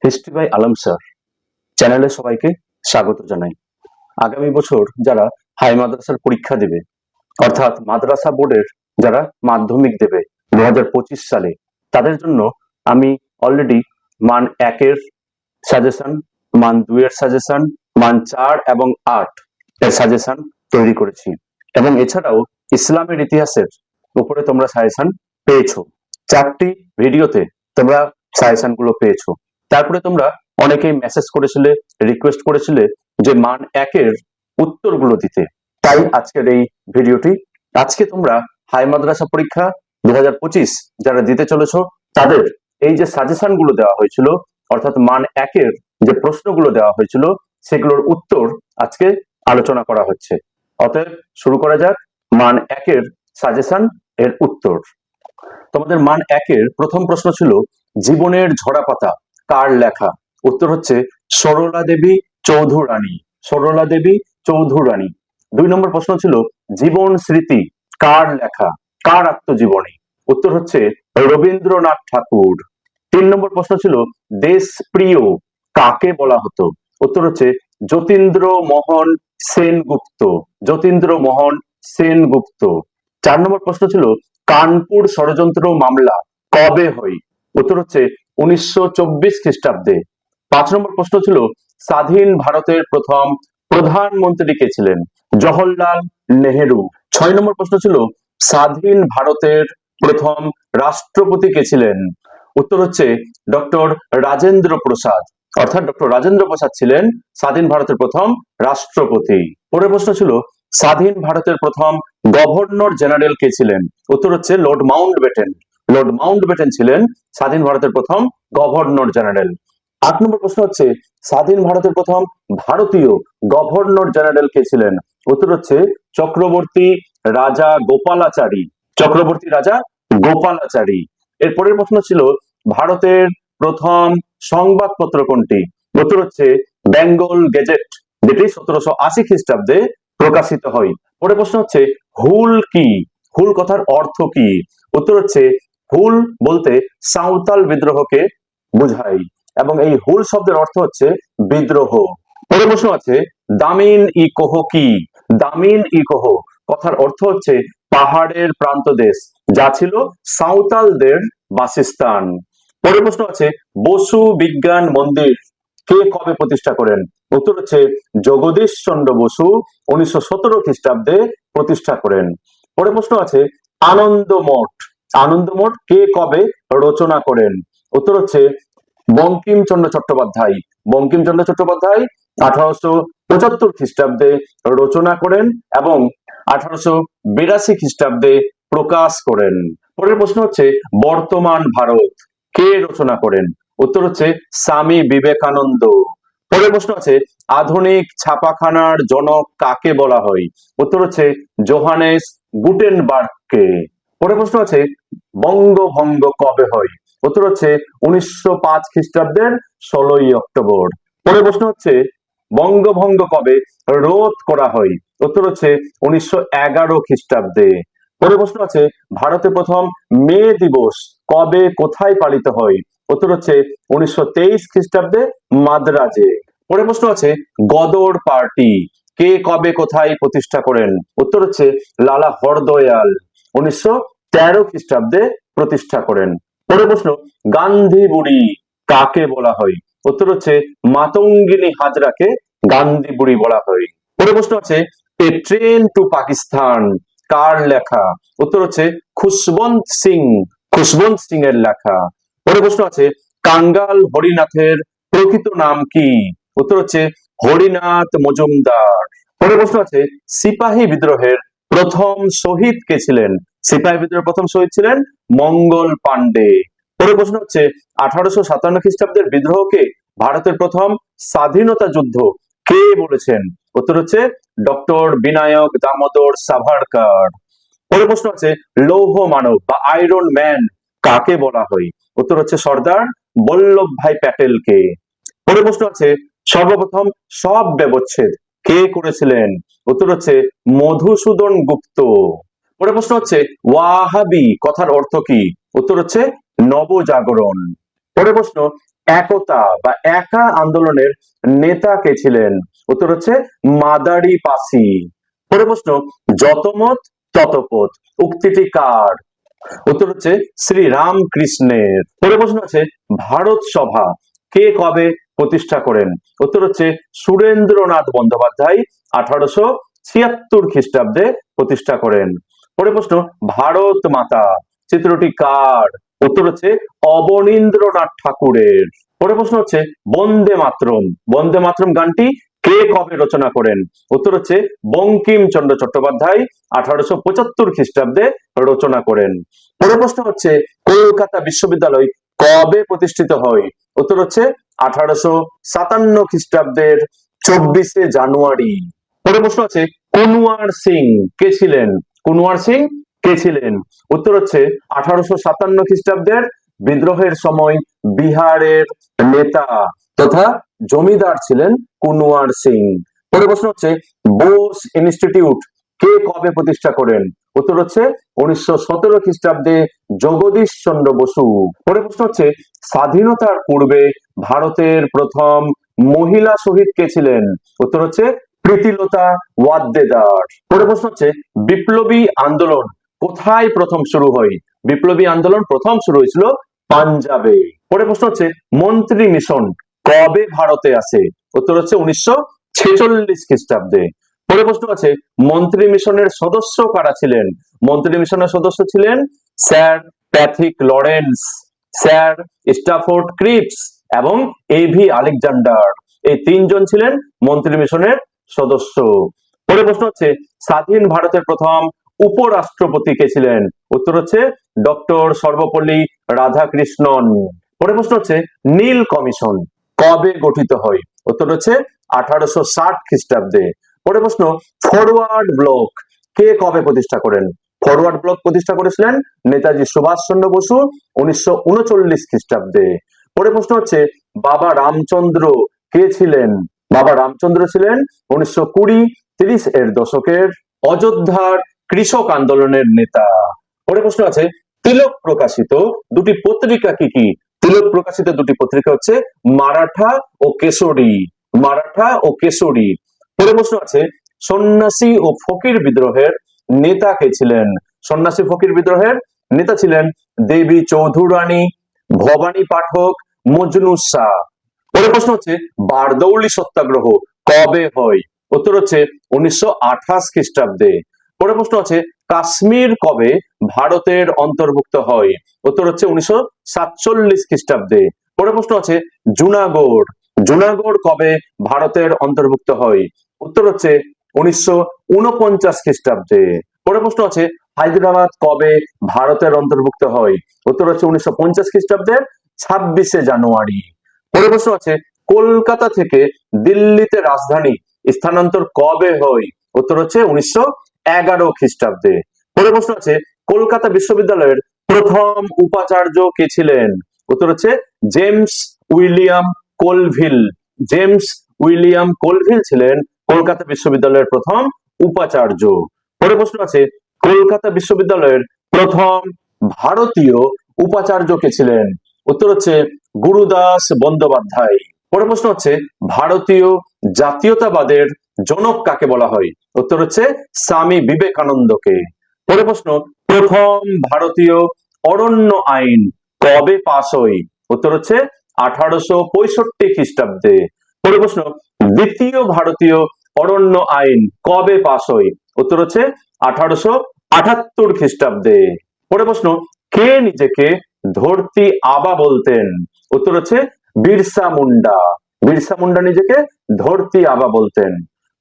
History by Alam sir চ্যানেলে সবাইকে স্বাগত জানাই। আগামী বছর যারা হাই মাদ্রাসার পরীক্ষা দেবে, অর্থাৎ মাদ্রাসা বোর্ডের যারা মাধ্যমিক দেবে 2025 সালে, তাদের জন্য আমি অলরেডি মান 1-এর সাজেশন, মান 2-এর সাজেশন, মান 4 এবং 8 এর সাজেশন তৈরি করেছি এবং এছাড়াও ইসলামের ইতিহাসের উপরে তোমরা সাজেশন পেয়েছো। 4টি ভিডিওতে তোমরা সাজেশন গুলো পেয়েছো। তারপরে তোমরা অনেকেই মেসেজ করেছিলে, রিকোয়েস্ট করেছিলে যে মান 1-এর উত্তরগুলো দিতে। তাই আজকের এই ভিডিওটি। আজকে তোমরা হাই মাদ্রাসা পরীক্ষা 2025 যারা দিতে চলেছো তাদের এই যে সাজেশন গুলো দেওয়া হয়েছিল, অর্থাৎ মান 1-এর যে প্রশ্নগুলো দেওয়া হয়েছিল সেগুলোর উত্তর আজকে আলোচনা করা হচ্ছে। অতএব শুরু করা যাক মান 1-এর সাজেশন এর উত্তর। তোমাদের মান 1-এর প্রথম প্রশ্ন ছিল জীবনের ঝরাপাতা কার লেখা? উত্তর হচ্ছে সরলা দেবী চৌধুরানী। সরলা দেবী চৌধুরানী। 2 নম্বর প্রশ্ন ছিল জীবন স্মৃতি কার লেখা, কার আত্মজীবনী? উত্তর হচ্ছে রবীন্দ্রনাথ ঠাকুর। 3 নম্বর প্রশ্ন ছিল দেশপ্রিয় কাকে বলা হতো? উত্তর হচ্ছে যতীন্দ্র মোহন সেনগুপ্ত। যতীন্দ্র মোহন সেনগুপ্ত। 4 নম্বর প্রশ্ন ছিল কানপুর ষড়যন্ত্র মামলা কবে হয়? উত্তর হচ্ছে 1924 খ্রিস্টাব্দে। 5 নম্বর প্রশ্ন ছিল স্বাধীন ভারতের প্রথম প্রধানমন্ত্রী কে ছিলেন? জওহরলাল নেহেরু। 6 নম্বর প্রশ্ন ছিল স্বাধীন ভারতের প্রথম রাষ্ট্রপতি কে ছিলেন? উত্তর হচ্ছে ডক্টর রাজেন্দ্র প্রসাদ। অর্থাৎ ডক্টর রাজেন্দ্র প্রসাদ ছিলেন স্বাধীন ভারতের প্রথম রাষ্ট্রপতি। পরের প্রশ্ন ছিল স্বাধীন ভারতের প্রথম গভর্নর জেনারেল কে ছিলেন? উত্তর হচ্ছে লর্ড মাউন্টব্যাটেন। লর্ড মাউন্টব্যাটেন ছিলেন স্বাধীন ভারতের প্রথম গভর্নর জেনারেল। 8 নম্বর প্রশ্ন হচ্ছে স্বাধীন ভারতের প্রথম ভারতীয় গভর্নর জেনারেল কে ছিলেন? উত্তর হচ্ছে চক্রবর্তী রাজা গোপালাচারী। চক্রবর্তী রাজা গোপালাচারী। এর পরের প্রশ্ন ছিল ভারতের প্রথম সংবাদপত্র কোনটি? উত্তর হচ্ছে বেঙ্গল গেজেট, যেটি 1780 খ্রিস্টাব্দে প্রকাশিত হয়। পরের প্রশ্ন হচ্ছে হুল কি? হুল কথার অর্থ কি? উত্তর হচ্ছে হুল বলতে সাঁওতাল বিদ্রোহকে বোঝায় এবং এই হুল শব্দের অর্থ হচ্ছে বিদ্রোহ। পরের প্রশ্ন আছে দামিন ই কোহ কি? দামিন ই কোহ কথার অর্থ হচ্ছে পাহাড়ের প্রান্তদেশ, যা ছিল সাঁওতালদের বাসস্থান। পরের প্রশ্ন আছে বসু বিজ্ঞান মন্দির কে কবে প্রতিষ্ঠা করেন? উত্তর হচ্ছে জগদীশ চন্দ্র বসু 1917 খ্রিস্টাব্দে প্রতিষ্ঠা করেন। পরের প্রশ্ন আছে আনন্দ মঠ। আনন্দ মঠ কে কবে রচনা করেন? উত্তর হচ্ছে বঙ্কিমচন্দ্র চট্টোপাধ্যায়। বঙ্কিমচন্দ্র চট্টোপাধ্যায় 1875 খ্রিস্টাব্দে রচনা করেন এবং 1882 খ্রিস্টাব্দে প্রকাশ করেন। পরের প্রশ্ন হচ্ছে বর্তমান ভারত কে রচনা করেন? উত্তর হচ্ছে স্বামী বিবেকানন্দ। পরের প্রশ্ন আছে আধুনিক ছাপাখানার জনক কাকে বলা হয়? উত্তর হচ্ছে জোহানেস গুটেনবার্গকে। পরের প্রশ্ন আছে বঙ্গভঙ্গ কবে হয়? উত্তর হচ্ছে 1905 খ্রিস্টাব্দের 16ই অক্টোবর। পরের প্রশ্ন হচ্ছে বঙ্গভঙ্গ কবে রোধ করা হয়? উত্তর হচ্ছে 1911 খ্রিস্টাব্দে। পরের প্রশ্ন আছে ভারতে প্রথম মে দিবস কবে কোথায় পালিত হয়? উত্তর হচ্ছে 1923 খ্রিস্টাব্দে মাদ্রাজে। পরের প্রশ্ন আছে গদর পার্টি কে কবে কোথায় প্রতিষ্ঠা করেন? উত্তর হচ্ছে লালা হরদয়াল 1913 খ্রিস্টাব্দে প্রতিষ্ঠা করেন। পরের প্রশ্ন গান্ধী বুড়ি কাকে বলা হয়? উত্তর হচ্ছে মাতঙ্গিনী হাজরাকে গান্ধী বুড়ি বলা হয়। পরের প্রশ্ন আছে এ ট্রেন টু পাকিস্তান কার লেখা? উত্তর হচ্ছে খুশবন্ত সিং। খুশবন্ত সিং এর লেখা। পরের প্রশ্ন আছে কাঙ্গাল হরিনাথের প্রকৃত নাম কি? উত্তর হচ্ছে হরিনাথ মজুমদার। পরের প্রশ্ন আছে সিপাহী বিদ্রোহের প্রথম শহীদ কে ছিলেন? সিপাহী বিদ্রোহের প্রথম শহীদ ছিলেন মঙ্গল পান্ডে। পরের প্রশ্ন হচ্ছে 1857 খ্রিস্টাব্দের বিদ্রোহকে ভারতের প্রথম স্বাধীনতা যুদ্ধ কে বলেছেন? উত্তর হচ্ছে ডক্টর বিনায়ক দামোদর সাভারকর। পরের প্রশ্ন আছে লৌহ মানব বা আয়রন ম্যান কাকে বলা হয়? উত্তর হচ্ছে সর্দার বল্লভ ভাই প্যাটেলকে। পরের প্রশ্ন আছে সর্বপ্রথম সব ব্যবচ্ছেদ কে করেছিলেন? উত্তর হচ্ছে মধুসূদন গুপ্ত। পরের প্রশ্ন হচ্ছে ওয়াহাবি কথার অর্থ কি? উত্তর হচ্ছে নবজাগরণ। পরের প্রশ্ন একতা বা একা আন্দোলনের নেতা কে ছিলেন? উত্তর হচ্ছে মাদারি পাসি। পরের প্রশ্ন, যতমত ততপথ উক্তিটি কার? উত্তর হচ্ছে শ্রী রামকৃষ্ণের। পরের প্রশ্ন আছে, ভারত সভা কে কবে প্রতিষ্ঠা করেন? উত্তর হচ্ছে সুরেন্দ্রনাথ বন্দ্যোপাধ্যায় 1876 খ্রিস্টাব্দে প্রতিষ্ঠা করেন। পরের প্রশ্ন, ভারত মাতা চিত্রটি কার? উত্তর হচ্ছে অবনীন্দ্রনাথ ঠাকুরের। পরের প্রশ্ন হচ্ছে, বন্দে মাতরম, বন্দে মাতরম গানটি কে কবে রচনা করেন? উত্তর হচ্ছে বঙ্কিমচন্দ্র চট্টোপাধ্যায় 1875 খ্রিস্টাব্দে রচনা করেন। পরের প্রশ্ন হচ্ছে, কলকাতা বিশ্ববিদ্যালয় কবে প্রতিষ্ঠিত হয়? উত্তর হচ্ছে 1857 খ্রিস্টাব্দের 24শে জানুয়ারি। পরের প্রশ্ন আছে, কুনওয়ার সিং কে ছিলেন? কুনওয়ার সিং কে ছিলেন? উত্তর হচ্ছে 1857 খ্রিস্টাব্দের বিদ্রোহের সময় বিহারের নেতা তথা জমিদার ছিলেন কুনওয়ার সিং। পরের প্রশ্ন হচ্ছে, বোস ইনস্টিটিউট কে কবে প্রতিষ্ঠা করেন? উত্তর হচ্ছে 1917 খ্রিস্টাব্দে জগদীশ চন্দ্র বসু। পরের প্রশ্ন হচ্ছে, স্বাধীনতার পূর্বে ভারতের প্রথম মহিলা শহীদ কে ছিলেন? উত্তর হচ্ছে প্রীতিলতা ওয়াদ্দেদার। পরের প্রশ্ন হচ্ছে, বিপ্লবী আন্দোলন কোথায় প্রথম শুরু হয়? বিপ্লবী আন্দোলন প্রথম শুরু হয়েছিল পাঞ্জাবে। পরের প্রশ্ন হচ্ছে, মন্ত্রী মিশন কবে ভারতে আসে? উত্তর হচ্ছে 1946 খ্রিস্টাব্দে। পরের প্রশ্ন আছে, মন্ত্রী মিশনের সদস্য কারা ছিলেন? মন্ত্রী মিশনের সদস্য ছিলেন sir Pethick Lawrence, sir Stafford Cripps এবং এভি আলেকজান্ডার। এই তিনজন ছিলেন মন্ত্রী মিশনের সদস্য। পরের প্রশ্ন হচ্ছে, স্বাধীন ভারতের প্রথম উপরাষ্ট্রপতি কে ছিলেন? উত্তর হচ্ছে ডক্টর সর্বপল্লী রাধাকৃষ্ণন। পরের প্রশ্ন হচ্ছে, নীল কমিশন কবে গঠিত হয়? উত্তর হচ্ছে 1860 খ্রিস্টাব্দে। পরের প্রশ্ন, ফরওয়ার্ড ব্লক কে কবে প্রতিষ্ঠা করেন? ফরওয়ার্ড ব্লক প্রতিষ্ঠা করেছিলেন নেতাজি সুভাষচন্দ্র বসু 1939 খ্রিস্টাব্দে। পরের প্রশ্ন হচ্ছে, বাবা রামচন্দ্র কে ছিলেন? বাবা রামচন্দ্র ছিলেন 1920-30 এর দশকের অযোধ্যার কৃষক আন্দোলনের নেতা। পরের প্রশ্ন আছে, তিলক প্রকাশিত দুটি পত্রিকা কি কি? তিলক প্রকাশিত দুটি পত্রিকা হচ্ছে মারাঠা ও কেশরী। মারাঠা ও কেশরী। পরের প্রশ্ন আছে, সন্ন্যাসী ও ফকির বিদ্রোহের নেতা কে ছিলেন? সন্ন্যাসী ফকির বিদ্রোহের নেতা ছিলেন দেবী চৌধুরানী, ভবানী পাঠক, মজনু শাহ। পরের প্রশ্ন হচ্ছে, বারদৌলি সত্যাগ্রহ কবে হয়? উত্তর হচ্ছে 1928 খ্রিস্টাব্দে। পরের প্রশ্ন আছে, কাশ্মীর কবে ভারতের অন্তর্ভুক্ত হয়? উত্তর হচ্ছে 1947 খ্রিস্টাব্দে। পরের প্রশ্ন আছে, জুনাগড়, জুনাগড় কবে ভারতের অন্তর্ভুক্ত হয়? উত্তর হচ্ছে 1949 খ্রিস্টাব্দে। পরের প্রশ্ন আছে, হায়দ্রাবাদ কবে ভারতের অন্তর্ভুক্ত হয়? উত্তর হচ্ছে 1950 খ্রিস্টাব্দের 26শে জানুয়ারি। পরের প্রশ্ন আছে, কলকাতা থেকে দিল্লিতে রাজধানী স্থানান্তর কবে হয়? উত্তর হচ্ছে 1911 খ্রিস্টাব্দে। পরের প্রশ্ন আছে, কলকাতা বিশ্ববিদ্যালয়ের প্রথম উপাচার্য কে ছিলেন? উত্তর হচ্ছে James William Colvile. James William Colvile ছিলেন কলকাতা বিশ্ববিদ্যালয়ের প্রথম উপাচার্য। পরের প্রশ্ন আছে, কলকাতা বিশ্ববিদ্যালয়ের প্রথম ভারতীয় উপাচার্য কে ছিলেন? উত্তর হচ্ছে গুরুদাস বন্দ্যোপাধ্যায়। পরের প্রশ্ন হচ্ছে, ভারতীয় জাতীয়তাবাদের জনক কাকে বলা হয়? উত্তর হচ্ছে স্বামী বিবেকানন্দকে। পরের প্রশ্ন, প্রথম ভারতীয় অরণ্য আইন কবে পাস হয়? উত্তর হচ্ছে 1865 খ্রিস্টাব্দে। পরের প্রশ্ন, দ্বিতীয় ভারতীয় অরণ্য আইন কবে পাস হয়? উত্তর হচ্ছে 1878 খ্রিস্টাব্দে। পরের প্রশ্ন, কে নিজেকে ধরতি আবা বলতেন? উত্তর হচ্ছে বিরসা মুন্ডা। বিরসা মুন্ডা নিজেকে ধরতি আবা বলতেন।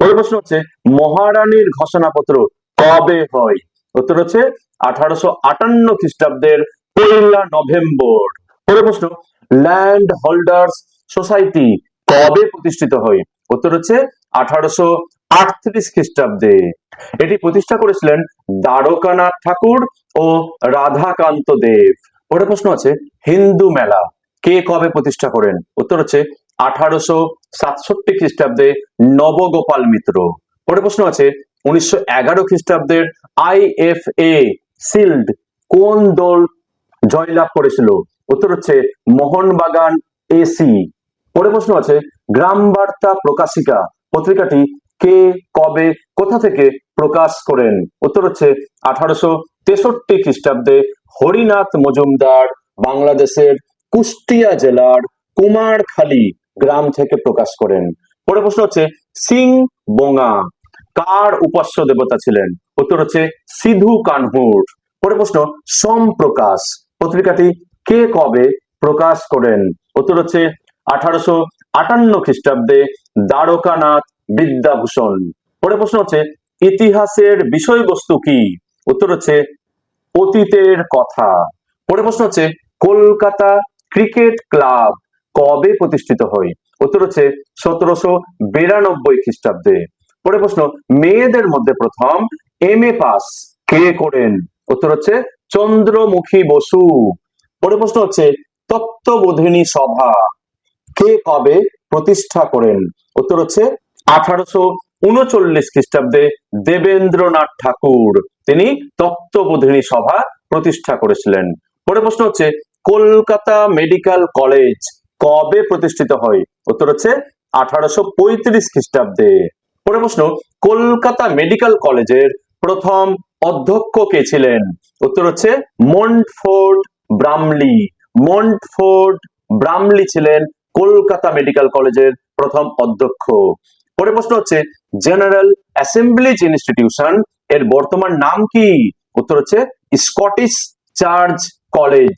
পরের প্রশ্ন হচ্ছে, মহারানীর ঘোষণাপত্র কবে হয়? উত্তর হচ্ছে 1858 খ্রিস্টাব্দের 1 নভেম্বর। পরের প্রশ্ন, ল্যান্ড হোল্ডার্স সোসাইটি কবে প্রতিষ্ঠিত হয়? উত্তর হচ্ছে 1838 খ্রিস্টাব্দে। এটি প্রতিষ্ঠা করেছিলেন দ্বারকানাথ ঠাকুর ও রাধাকান্ত দেব। পরের প্রশ্ন আছে, হিন্দু মেলা কে কবে প্রতিষ্ঠা করেন? উত্তর হচ্ছে 1867 খ্রিস্টাব্দে নবগোপাল মিত্র। পরের প্রশ্ন আছে, 1911 খ্রিস্টাব্দের IFA শিল্ড কোন দল জয়লাভ করেছিল? উত্তর হচ্ছে মোহনবাগান এসি। পরে প্রশ্ন আছে গ্রাম বার্তা প্রকাশিকা পত্রিকাটি কে, কবে, কোথা থেকে প্রকাশ করেন? উত্তর হচ্ছে 1863 খ্রিস্টাব্দে হরিনাথ মজুমদার বাংলাদেশের কুষ্টিয়া জেলার কুমারখালী গ্রাম থেকে প্রকাশ করেন। পরে প্রশ্ন হচ্ছে সিং বোঙা কার উপাস্য দেবতা ছিলেন? উত্তর হচ্ছে সিধু কানহুর। পরে প্রশ্ন সোম প্রকাশ পত্রিকাটি কে, কবে প্রকাশ করেন? উত্তর হচ্ছে 1858 খ্রিস্টাব্দে দ্বারকানাথ বিদ্যাভূষণ। পরে প্রশ্ন হচ্ছে ইতিহাসের বিষয়বস্তু কি? উত্তর হচ্ছে অতীতের কথা। পরে প্রশ্ন হচ্ছে কলকাতা ক্রিকেট ক্লাব কবে প্রতিষ্ঠিত হয়? উত্তর হচ্ছে 1792 খ্রিস্টাব্দে। পরে প্রশ্ন মেয়েদের মধ্যে প্রথম MA পাস কে করেন? উত্তর হচ্ছে চন্দ্রমুখী বসু। পরে প্রশ্ন হচ্ছে তত্ত্ববোধিনী সভা কে, কবে প্রতিষ্ঠা করেন? উত্তর হচ্ছে 1839 খ্রিস্টাব্দে দেবেন্দ্রনাথ ঠাকুর তিনি তত্ত্ববোধিনী সভা প্রতিষ্ঠা করেছিলেন। পরে প্রশ্ন হচ্ছে কলকাতা মেডিকেল কলেজ কবে প্রতিষ্ঠিত হয়? উত্তর হচ্ছে 1835 খ্রিস্টাব্দে। পরে প্রশ্ন কলকাতা মেডিকেল কলেজের প্রথম অধ্যক্ষ কে ছিলেন? উত্তর হচ্ছে মন্টফোর্ড ব্রামলি। মন্টফোর্ড ব্রামলি ছিলেন কলকাতা মেডিকেল কলেজের প্রথম অধ্যক্ষ। পরে প্রশ্ন হচ্ছে জেনারেল অ্যাসেম্বলিজ ইনস্টিটিউশন এর বর্তমান নাম কি? উত্তর হচ্ছে স্কটিশ চার্চ কলেজ।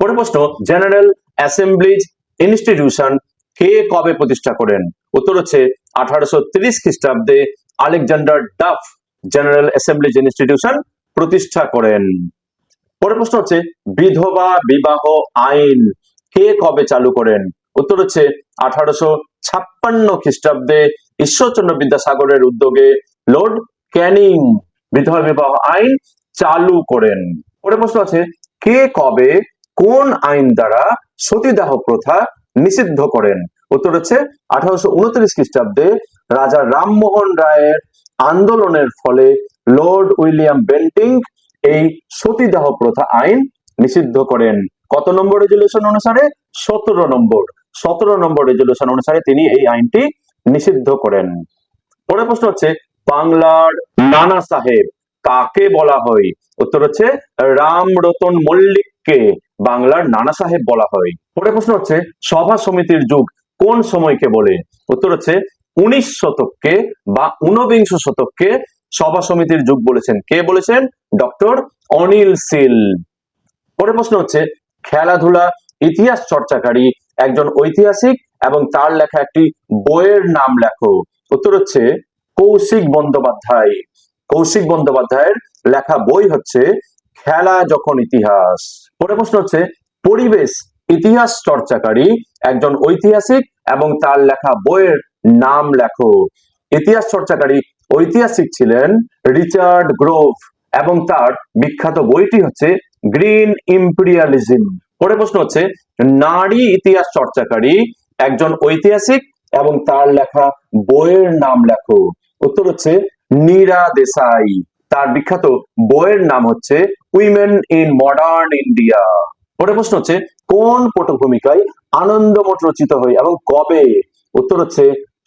পরে প্রশ্ন জেনারেল অ্যাসেম্বলিজ ইনস্টিটিউশন কে, কবে প্রতিষ্ঠা করেন? উত্তর হচ্ছে 1830 খ্রিস্টাব্দে Alexander Duff general assemblies institution প্রতিষ্ঠা করেন। পরের প্রশ্ন হচ্ছে বিধবা বিবাহ আইন কে, কবে চালু করেন? উত্তর হচ্ছে 1856 খ্রিস্টাব্দে ঈশ্বরচন্দ্র বিদ্যাসাগরের উদ্যোগে লর্ড ক্যানিং বিধবা বিবাহ আইন চালু করেন। পরের প্রশ্ন আছে কে, কবে, কোন আইন দ্বারা সতীদাহ প্রথা নিষিদ্ধ করেন? উত্তর হচ্ছে 1829 খ্রিস্টাব্দে রাজা রামমোহন রায়ের আন্দোলনের ফলে লর্ড উইলিয়াম বেন্টিং এই সতীদাহ প্রথা আইন নিষিদ্ধ করেন। কত নম্বর রেজুলেশন অনুসারে? 17 নম্বর রেজুলেশন অনুসারে তিনি এই আইনটি নিষিদ্ধ করেন। পরের প্রশ্ন হচ্ছে বাংলার নানা সাহেব কাকে বলা হয়? উত্তর হচ্ছে রামরতন মল্লিককে বাংলার নানা সাহেব বলা হয়। পরের প্রশ্ন হচ্ছে সভা সমিতির যুগ কোন সময়কে বলে? উত্তর হচ্ছে 19 শতককে বা 19বিংশ শতককে সভা সমিতির যুগ বলেছেন। কে বলেছেন? ডক্টর অনিল শীল। পরের প্রশ্ন হচ্ছে খেলাধুলা ইতিহাস চর্চাকারী একজন ঐতিহাসিক এবং তার লেখা একটি বইয়ের নাম লেখো। উত্তর হচ্ছে কৌশিক বন্দ্যোপাধ্যায়। কৌশিক বন্দ্যোপাধ্যায়ের লেখা বই হচ্ছে খেলা যখন ইতিহাস। পরের প্রশ্ন হচ্ছে পরিবেশ ইতিহাস চর্চাকারী একজন ঐতিহাসিক এবং তার লেখা বইয়ের নাম লেখো। ইতিহাস চর্চাকারী ঐতিহাসিক ছিলেন রিচার্ড গ্রোভ এবং তার বিখ্যাত বইটি হচ্ছে গ্রিন ইম্পেরিয়ালিজম। পরের প্রশ্ন হচ্ছে নারী ইতিহাস চর্চাকারী একজন ঐতিহাসিক এবং তার লেখা বইয়ের নাম লেখো। উত্তর হচ্ছে নীরা দেশাই। তার বিখ্যাত বইয়ের নাম হচ্ছে উইমেন ইন মডার্ন ইন্ডিয়া। পরের প্রশ্ন হচ্ছে কোন পটভূমিকায় আনন্দমঠ রচিত হয় এবং কবে? উত্তর হচ্ছে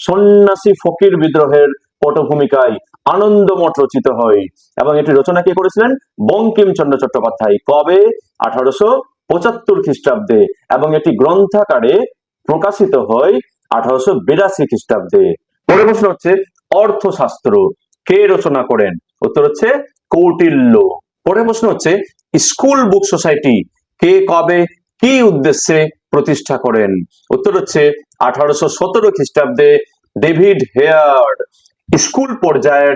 সন্ন্যাসী ফকির বিদ্রোহের পটভূমিকায় আনন্দমঠ রচিত হয় এবং এটি রচনা কে করেছিলেন? বঙ্কিমচন্দ্র চট্টোপাধ্যায়। কবে? 1875 খ্রিস্টাব্দে এবং এটি গ্রন্থাকারে প্রকাশিত হয় 1882 খ্রিস্টাব্দে। পরের প্রশ্ন হচ্ছে অর্থশাস্ত্র কে রচনা করেন? উত্তর হচ্ছে কৌটিল্য। পরের প্রশ্ন হচ্ছে স্কুল বুক সোসাইটি কে, কবে, কি উদ্দেশ্যে প্রতিষ্ঠা করেন? উত্তর হচ্ছে 1817 খ্রিস্টাব্দে ডেভিড হেয়ার্ড স্কুল পর্যায়ের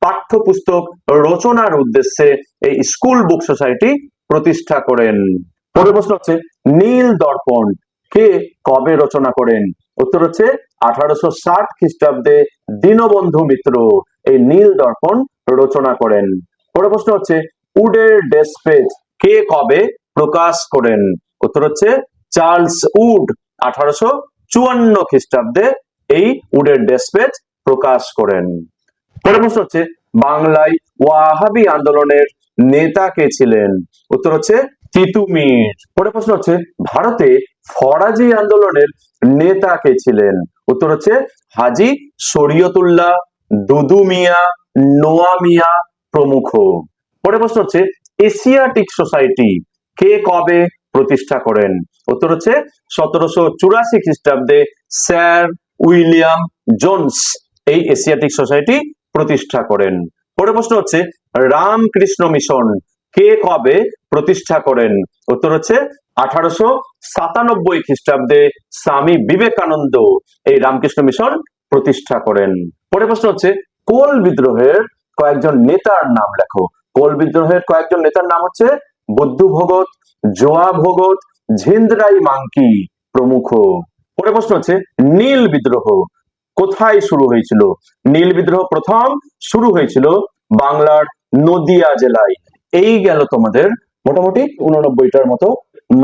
পাঠ্যপুস্তক রচনার উদ্দেশ্যে এই স্কুল বুক সোসাইটি প্রতিষ্ঠা করেন। পরের প্রশ্ন হচ্ছে নীল দর্পণ কে, কবে রচনা করেন? উত্তর হচ্ছে 1860 খ্রিস্টাব্দে দীনবন্ধু মিত্র এই নীল দর্পণ রচনা করেন। পরের প্রশ্ন হচ্ছে উডের ডেসপেজ কে, কবে প্রকাশ করেন? উত্তর হচ্ছে চার্লস উড 1854 খ্রিস্টাব্দে এই উডের ডেসপেজ প্রকাশ করেন। পরের প্রশ্ন হচ্ছে বাংলায় ওয়াহাবি আন্দোলনের নেতা কে ছিলেন? উত্তর হচ্ছে তিতুমির। পরের প্রশ্ন হচ্ছে ভারতে ফরাজি আন্দোলনের নেতা কে ছিলেন? উত্তর হচ্ছে হাজী শরীয়তুল্লাহ, দুদু মিয়া, নোয়া মিয়া প্রমুখ। পরের প্রশ্ন হচ্ছে এশিয়াটিক সোসাইটি কে কবে প্রতিষ্ঠা করেন? উত্তর হচ্ছে 1784 খ্রিস্টাব্দে স্যার উইলিয়াম জোন্স এই এশিয়াটিক সোসাইটি প্রতিষ্ঠা করেন। পরের প্রশ্ন হচ্ছে রামকৃষ্ণ মিশন কে কবে প্রতিষ্ঠা করেন? উত্তর হচ্ছে 1897 খ্রিস্টাব্দে স্বামী বিবেকানন্দ এই রামকৃষ্ণ মিশন প্রতিষ্ঠা করেন। পরের প্রশ্ন হচ্ছে কোল বিদ্রোহের কয়েকজন নেতার নাম লেখো। কোল বিদ্রোহের কয়েকজন নেতার নাম হচ্ছে বুদ্ধু ভগত, জোয়া ভগত, ঝিন্দ্রাই মাংকি প্রমুখ। পরের প্রশ্ন হচ্ছে নীল বিদ্রোহ কোথায় শুরু হয়েছিল? নীল বিদ্রোহ প্রথম শুরু হয়েছিল বাংলার নদিয়া জেলায়। এই গেল তোমাদের মোটামুটি 89টার মতো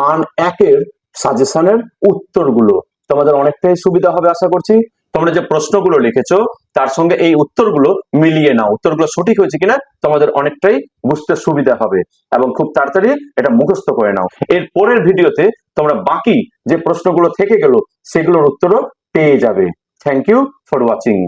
মান 1-এর সাজেশনের উত্তরগুলো। তোমাদের অনেকটাই সুবিধা হবে আশা করছি। তোমরা যে প্রশ্নগুলো লিখেছো তার সঙ্গে এই উত্তরগুলো মিলিয়ে নাও, উত্তরগুলো সঠিক হয়েছে কিনা তোমাদের অনেকটাই বুঝতে সুবিধা হবে এবং খুব তাড়াতাড়ি এটা মুখস্থ করে নাও। এর পরের ভিডিওতে তোমরা বাকি যে প্রশ্নগুলো থেকে গেল সেগুলোর উত্তরও পেয়ে যাবে। Thank you for watching.